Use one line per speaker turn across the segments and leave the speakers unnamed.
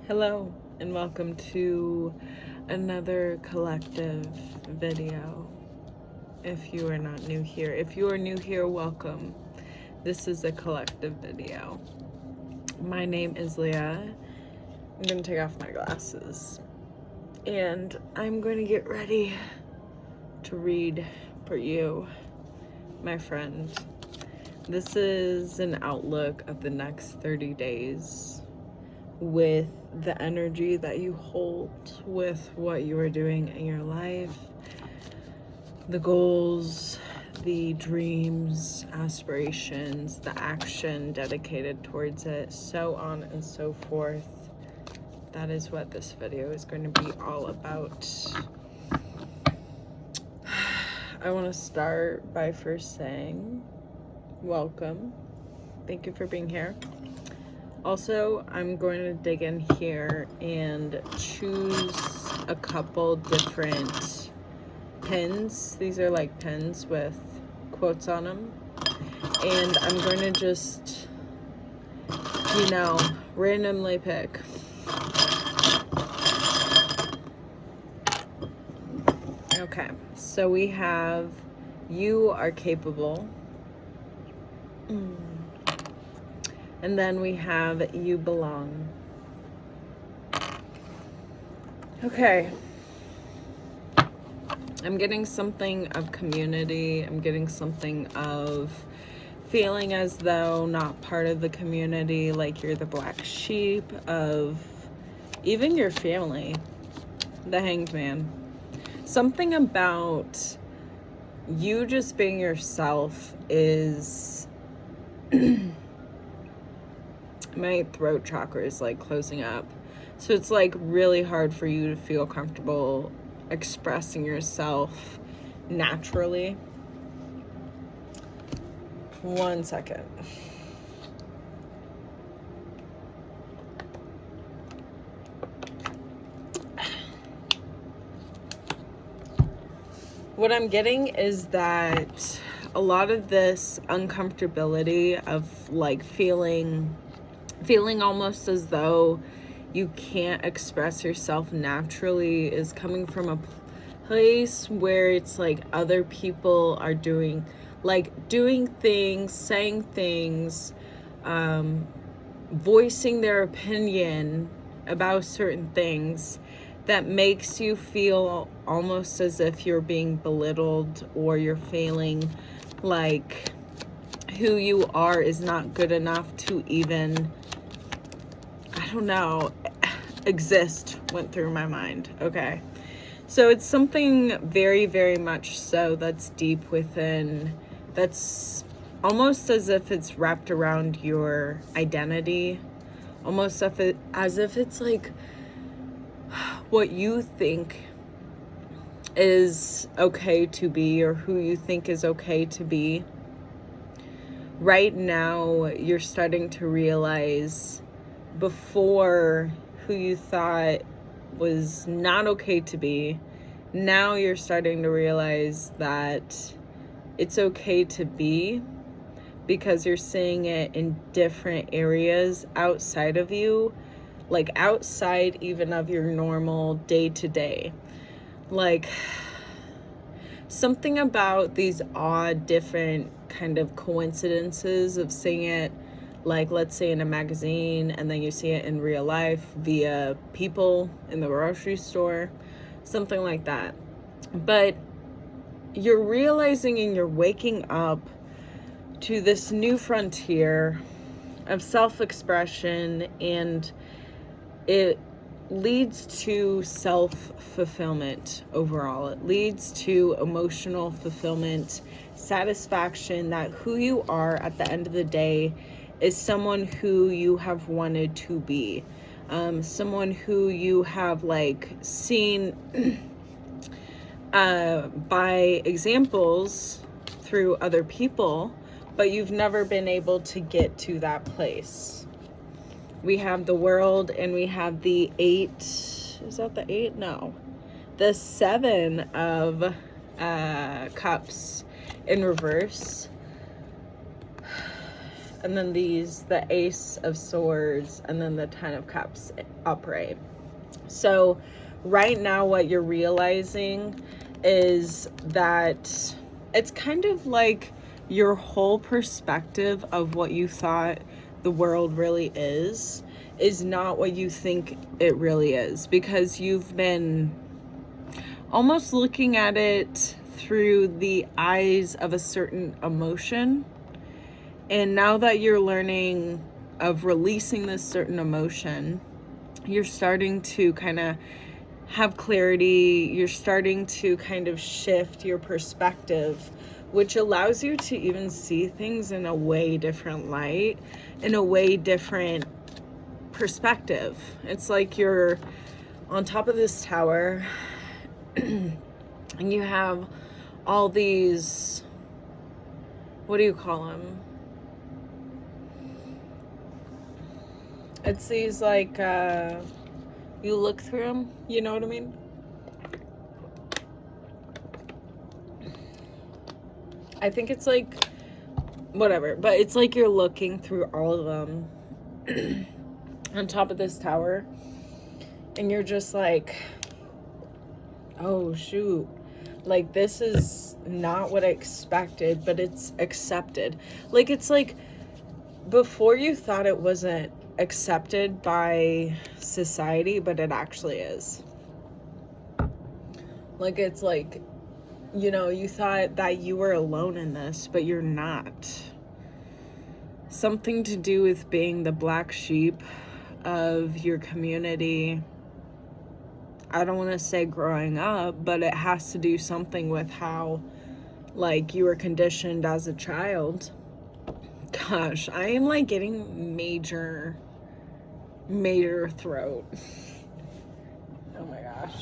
Hello and welcome to another collective video. If you are not new here, if you are new here, welcome. This is a collective video. My name is Leah. I'm going to take off my glasses and I'm going to get ready to read for you, my friend. This is an outlook of the next 30 days with the energy that you hold, with what you are doing in your life, the goals, the dreams, aspirations, the action dedicated towards it, so on and so forth. That is what this video is going to be all about. I want to start by first saying welcome. Thank you for being here. Also, I'm going to dig in here and choose a couple different pins. These are like pins with quotes on them. And I'm going to just, randomly pick. Okay, so we have, you are capable. And then we have you belong. Okay. I'm getting something of community. I'm getting something of feeling as though not part of the community, like you're the black sheep of even your family. The Hanged Man. Something about you just being yourself is... my throat chakra is like closing up, so it's like really hard for you to feel comfortable expressing yourself naturally. 1 second. What I'm getting is that a lot of this uncomfortability of like feeling almost as though you can't express yourself naturally is coming from a place where it's like other people are doing things, saying things, voicing their opinion about certain things that makes you feel almost as if you're being belittled, or you're feeling like who you are is not good enough to even, exist, went through my mind. Okay. So it's something very, very much so that's deep within, that's almost as if it's wrapped around your identity, almost as if it's like what you think is okay to be, or who you think is okay to be. Right now, you're starting to realize before who you thought was not okay to be, now you're starting to realize that it's okay to be, because you're seeing it in different areas outside of you, like outside even of your normal day-to-day. Like something about these odd different kind of coincidences of seeing it, like let's say in a magazine, and then you see it in real life via people in the grocery store, something like that. But you're realizing and you're waking up to this new frontier of self-expression, and it leads to self-fulfillment overall. It leads to emotional fulfillment, satisfaction that who you are at the end of the day is someone who you have wanted to be, someone who you have like seen by examples through other people, but you've never been able to get to that place. We have the World, and we have the 8, is that the 8? No, the 7 of Cups in reverse. and then these, the Ace of Swords, and then the Ten of Cups upright. So right now what you're realizing is that it's kind of like your whole perspective of what you thought the world really is not what you think it really is, because you've been almost looking at it through the eyes of a certain emotion. And now that you're learning of releasing this certain emotion, you're starting to kind of have clarity. You're starting to kind of shift your perspective, which allows you to even see things in a way different light, in a way different perspective. It's like you're on top of this tower and you have all these, what do you call them? It's these like, you look through them, you know what I mean? I think it's like, whatever, but it's like you're looking through all of them on top of this tower, and you're just like, oh shoot, like this is not what I expected, but it's accepted. Like, it's like before you thought it wasn't accepted by society, but it actually is. Like, it's like, you know, you thought that you were alone in this, but you're not. Something to do with being the black sheep of your community. I don't want to say growing up, but it has to do something with how, like, you were conditioned as a child. Gosh, I am like getting major throat. Oh my gosh.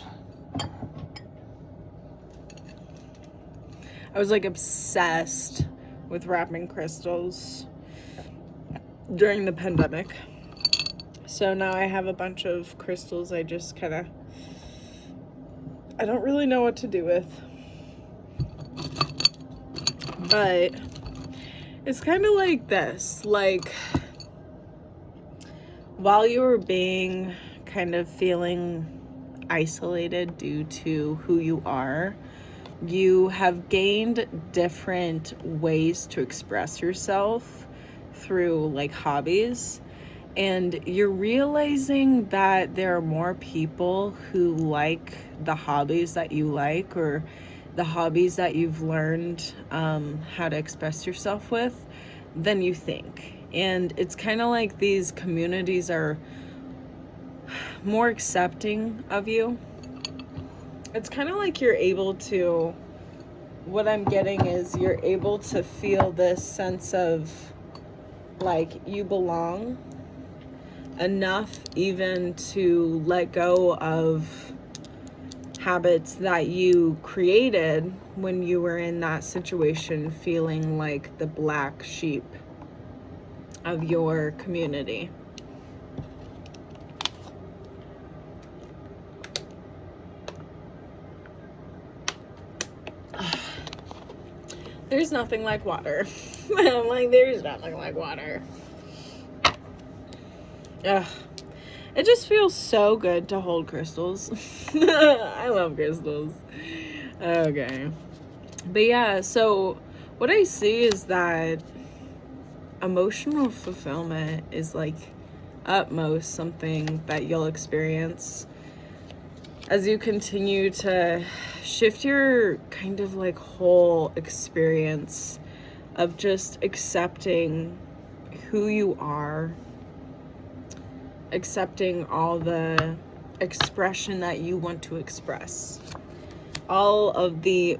I was like obsessed with wrapping crystals during the pandemic. So now I have a bunch of crystals I just kind of, I don't really know what to do with. But it's kind of like this, like while you were being kind of feeling isolated due to who you are, you have gained different ways to express yourself through like hobbies, and you're realizing that there are more people who like the hobbies that you like, or the hobbies that you've learned how to express yourself with, than you think. And it's kind of like these communities are more accepting of you. It's kind of like you're able to, what I'm getting is you're able to feel this sense of like you belong enough even to let go of habits that you created when you were in that situation, feeling like the black sheep of your community. There's nothing like water. I'm like, there's nothing like water. Ugh. It just feels so good to hold crystals. I love crystals. Okay. But yeah, so what I see is that emotional fulfillment is like at most something that you'll experience as you continue to shift your kind of like whole experience of just accepting who you are, accepting all the expression that you want to express. All of the,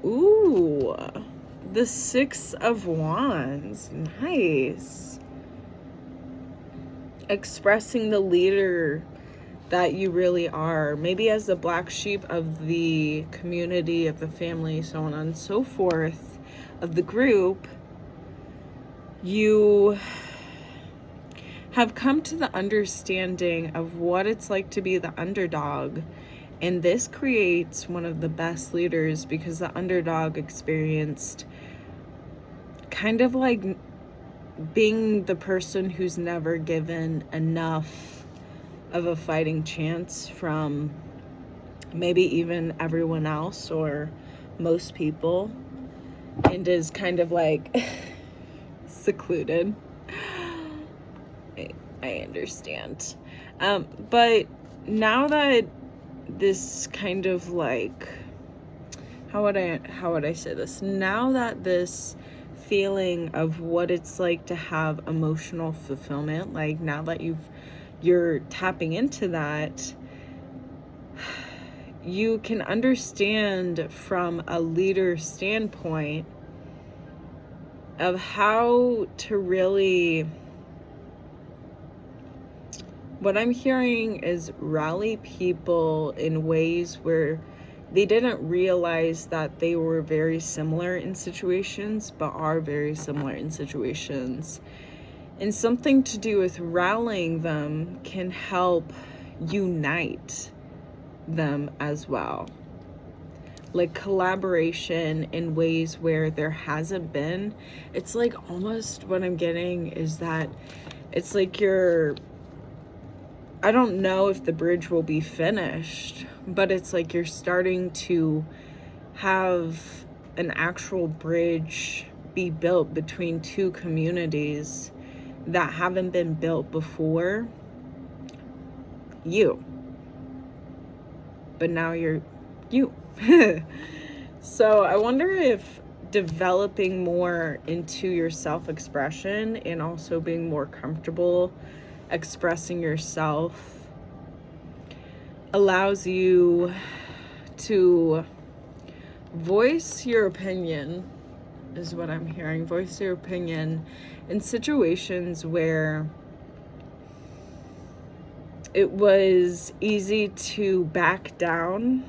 the Six of Wands, nice. Expressing the leader that you really are, maybe as the black sheep of the community, of the family, so on and so forth, of the group. You have come to the understanding of what it's like to be the underdog, and this creates one of the best leaders, because the underdog experienced kind of like being the person who's never given enough of a fighting chance from maybe even everyone else or most people, and is kind of like secluded. I understand. But now that this kind of like, how would I say this? Now that this feeling of what it's like to have emotional fulfillment, like now that you're tapping into that, you can understand from a leader standpoint of how to really, what I'm hearing is rally people in ways where they didn't realize that they were very similar in situations, but are very similar in situations. And something to do with rallying them can help unite them as well. Like collaboration in ways where there hasn't been. It's like almost what I'm getting is that it's like I don't know if the bridge will be finished, but it's like you're starting to have an actual bridge be built between two communities that haven't been built before you. But now you're you. So I wonder if developing more into your self-expression and also being more comfortable expressing yourself allows you to voice your opinion, is what I'm hearing. Voice your opinion in situations where it was easy to back down,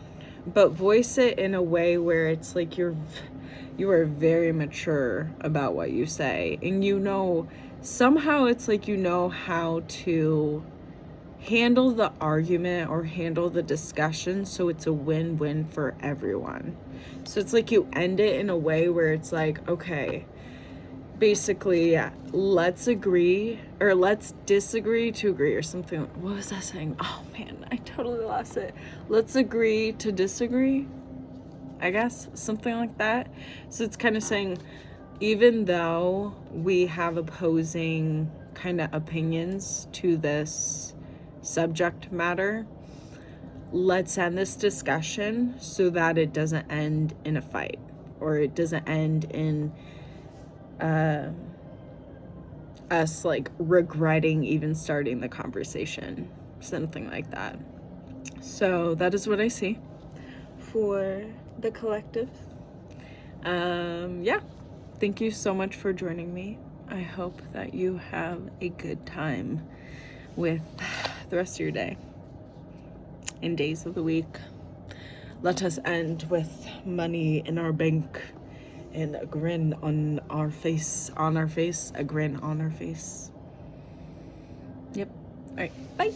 but voice it in a way where it's like you are very mature about what you say, and somehow it's like how to handle the argument or handle the discussion so it's a win-win for everyone. So it's like you end it in a way where it's like, okay, basically, yeah, let's agree or let's disagree to agree or something. What was that saying? Oh man, I totally lost it. Let's agree to disagree, I guess, something like that. So it's kind of saying, even though we have opposing kind of opinions to this subject matter, let's end this discussion so that it doesn't end in a fight, or it doesn't end in us like regretting even starting the conversation, something like that. So that is what I see for the collective. Yeah, thank you so much for joining me. I hope that you have a good time with the rest of your day and days of the week. Let us end with money in our bank and a grin on our face, a grin on our face. Yep. All right, bye.